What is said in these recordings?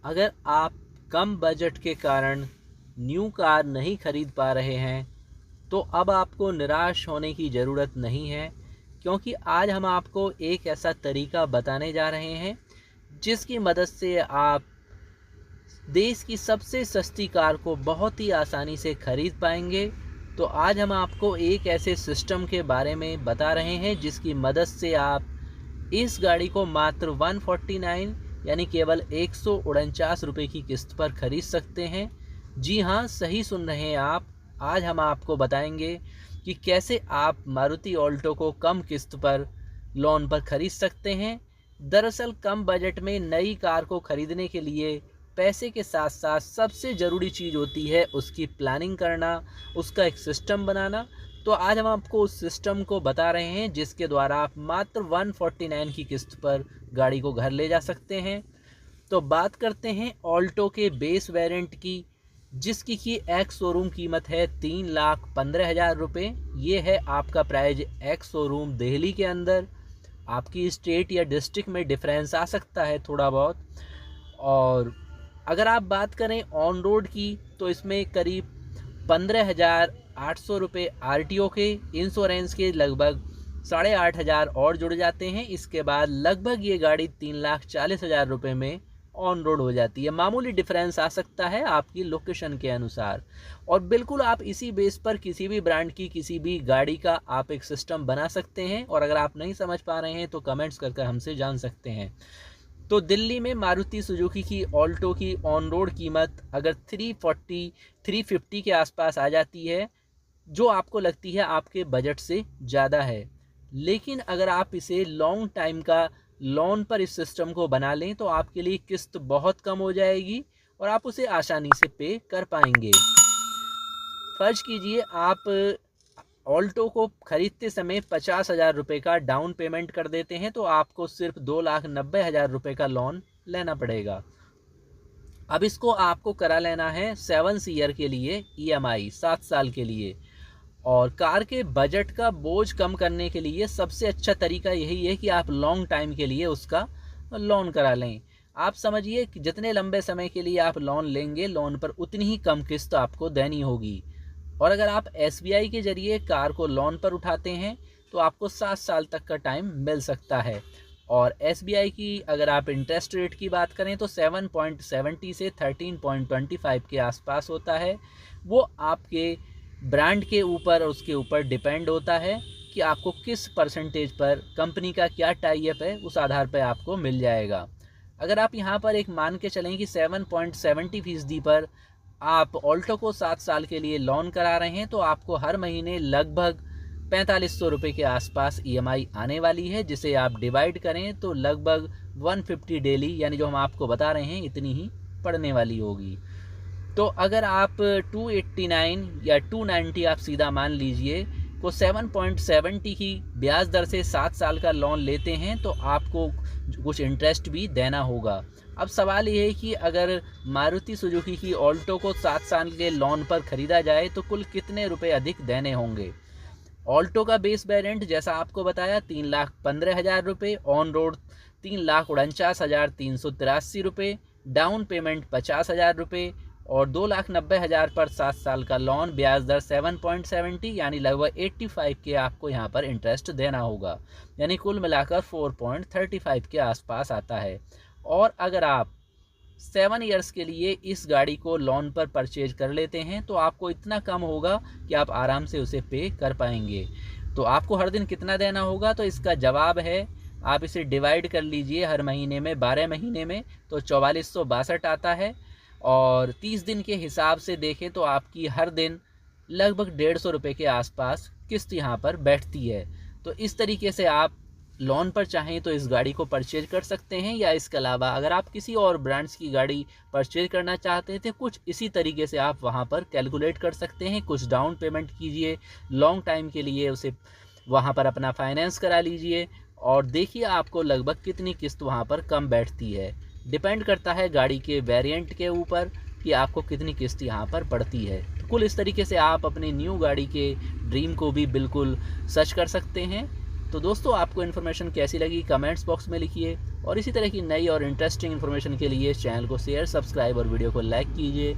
अगर आप कम बजट के कारण न्यू कार नहीं खरीद पा रहे हैं तो अब आपको निराश होने की ज़रूरत नहीं है, क्योंकि आज हम आपको एक ऐसा तरीका बताने जा रहे हैं जिसकी मदद से आप देश की सबसे सस्ती कार को बहुत ही आसानी से खरीद पाएंगे। तो आज हम आपको एक ऐसे सिस्टम के बारे में बता रहे हैं जिसकी मदद से आप इस गाड़ी को मात्र 149 यानी केवल 149 रुपये की किस्त पर खरीद सकते हैं। जी हाँ, सही सुन रहे हैं आप। आज हम आपको बताएंगे कि कैसे आप मारुति ऑल्टो को कम किस्त पर लोन पर खरीद सकते हैं। दरअसल कम बजट में नई कार को खरीदने के लिए पैसे के साथ साथ सबसे ज़रूरी चीज़ होती है उसकी प्लानिंग करना, उसका एक सिस्टम बनाना। तो आज हम आपको उस सिस्टम को बता रहे हैं जिसके द्वारा आप मात्र 149 की किस्त पर गाड़ी को घर ले जा सकते हैं। तो बात करते हैं ऑल्टो के बेस वेरिएंट की, जिसकी की एक्स शोरूम कीमत है 3,15,000 रुपये। ये है आपका प्राइस एक्स शोरूम दिल्ली के अंदर। आपकी स्टेट या डिस्ट्रिक्ट में डिफरेंस आ सकता है थोड़ा बहुत। और अगर आप बात करें ऑन रोड की तो इसमें करीब 15,800 रुपये RTO के, इंश्योरेंस के लगभग 8,500 और जुड़ जाते हैं। इसके बाद लगभग ये गाड़ी 3,40,000 रुपये में ऑन रोड हो जाती है। मामूली डिफरेंस आ सकता है आपकी लोकेशन के अनुसार। और बिल्कुल आप इसी बेस पर किसी भी ब्रांड की किसी भी गाड़ी का आप एक सिस्टम बना सकते हैं। और अगर आप नहीं समझ पा रहे हैं तो कमेंट्स करके हमसे जान सकते हैं। तो दिल्ली में मारुति सुजुकी की ऑल्टो की ऑन रोड कीमत अगर 350 के आसपास आ जाती है, जो आपको लगती है आपके बजट से ज़्यादा है। लेकिन अगर आप इसे लॉन्ग टाइम का लोन पर इस सिस्टम को बना लें तो आपके लिए किस्त बहुत कम हो जाएगी और आप उसे आसानी से पे कर पाएंगे। फर्ज कीजिए आप ऑल्टो को खरीदते समय 50,000 रुपये का डाउन पेमेंट कर देते हैं तो आपको सिर्फ 2,90,000 रुपये का लोन लेना पड़ेगा। अब इसको आपको करा लेना है 7 ईयर के लिए EMI, 7 साल के लिए। और कार के बजट का बोझ कम करने के लिए सबसे अच्छा तरीका यही है कि आप लॉन्ग टाइम के लिए उसका लोन करा लें। आप समझिए कि जितने लंबे समय के लिए आप लोन लेंगे, लोन पर उतनी ही कम किस्त आपको देनी होगी। और अगर आप SBI के ज़रिए कार को लोन पर उठाते हैं तो आपको 7 साल तक का टाइम मिल सकता है। और SBI की अगर आप इंटरेस्ट रेट की बात करें तो 7.70 से 13.25 के आसपास होता है। वो आपके ब्रांड के ऊपर और उसके ऊपर डिपेंड होता है कि आपको किस परसेंटेज पर कंपनी का क्या टाई अप है, उस आधार पर आपको मिल जाएगा। अगर आप यहाँ पर एक मान के चलें कि 7.70% पर आप ऑल्टो को 7 साल के लिए लोन करा रहे हैं तो आपको हर महीने लगभग 4,500 रुपये के आसपास EMI आने वाली है, जिसे आप डिवाइड करें तो लगभग 150 डेली, यानी जो हम आपको बता रहे हैं इतनी ही पड़ने वाली होगी। तो अगर आप 289 या 290 आप सीधा मान लीजिए को 7.70 की ब्याज दर से 7 साल का लोन लेते हैं तो आपको कुछ इंटरेस्ट भी देना होगा। अब सवाल ये है कि अगर मारुति सुजुकी की ऑल्टो को 7 साल के लोन पर ख़रीदा जाए तो कुल कितने रुपए अधिक देने होंगे। ऑल्टो का बेस वेरिएंट जैसा आपको बताया 3,15,000 रुपये, ऑन रोड 3,49,383 रुपये, डाउन पेमेंट 50,000 रुपये और 2,90,000 पर 7 साल का लोन, ब्याज दर 7.70 यानी लगभग 85 के आपको यहाँ पर इंटरेस्ट देना होगा। यानी कुल मिलाकर 4.35 के आसपास आता है। और अगर आप 7 ईयर्स के लिए इस गाड़ी को लोन पर परचेज कर लेते हैं तो आपको इतना कम होगा कि आप आराम से उसे पे कर पाएंगे। तो आपको हर दिन कितना देना होगा, तो इसका जवाब है आप इसे डिवाइड कर लीजिए हर महीने में, 12 महीने में, तो 4462 आता है। और 30 दिन के हिसाब से देखें तो आपकी हर दिन लगभग 150 रुपये के आसपास किस्त यहाँ पर बैठती है। तो इस तरीके से आप लोन पर चाहें तो इस गाड़ी को परचेज कर सकते हैं। या इसके अलावा अगर आप किसी और ब्रांड्स की गाड़ी परचेज करना चाहते थे, कुछ इसी तरीके से आप वहां पर कैलकुलेट कर सकते हैं। कुछ डाउन पेमेंट कीजिए, लॉन्ग टाइम के लिए उसे वहां पर अपना फाइनेंस करा लीजिए और देखिए आपको लगभग कितनी किस्त वहां पर कम बैठती है। डिपेंड करता है गाड़ी के वेरिएंट के ऊपर कि आपको कितनी किस्त यहाँ पर पड़ती है। तो कुल इस तरीके से आप अपनी न्यू गाड़ी के ड्रीम को भी बिल्कुल सच कर सकते हैं। तो दोस्तों, आपको इन्फॉर्मेशन कैसी लगी कमेंट्स बॉक्स में लिखिए। और इसी तरह की नई और इंटरेस्टिंग इन्फॉर्मेशन के लिए चैनल को शेयर, सब्सक्राइब और वीडियो को लाइक कीजिए।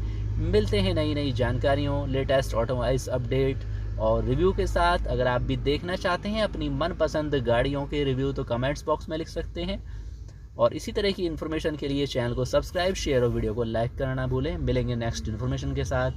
मिलते हैं नई नई जानकारियों, लेटेस्ट ऑटोमोबाइल्स अपडेट और रिव्यू के साथ। अगर आप भी देखना चाहते हैं अपनी मनपसंद गाड़ियों के रिव्यू तो कमेंट्स बॉक्स में लिख सकते हैं। और इसी तरह की इन्फॉर्मेशन के लिए चैनल को सब्सक्राइब, शेयर और वीडियो को लाइक करना ना भूलें। मिलेंगे नेक्स्ट इन्फॉर्मेशन के साथ।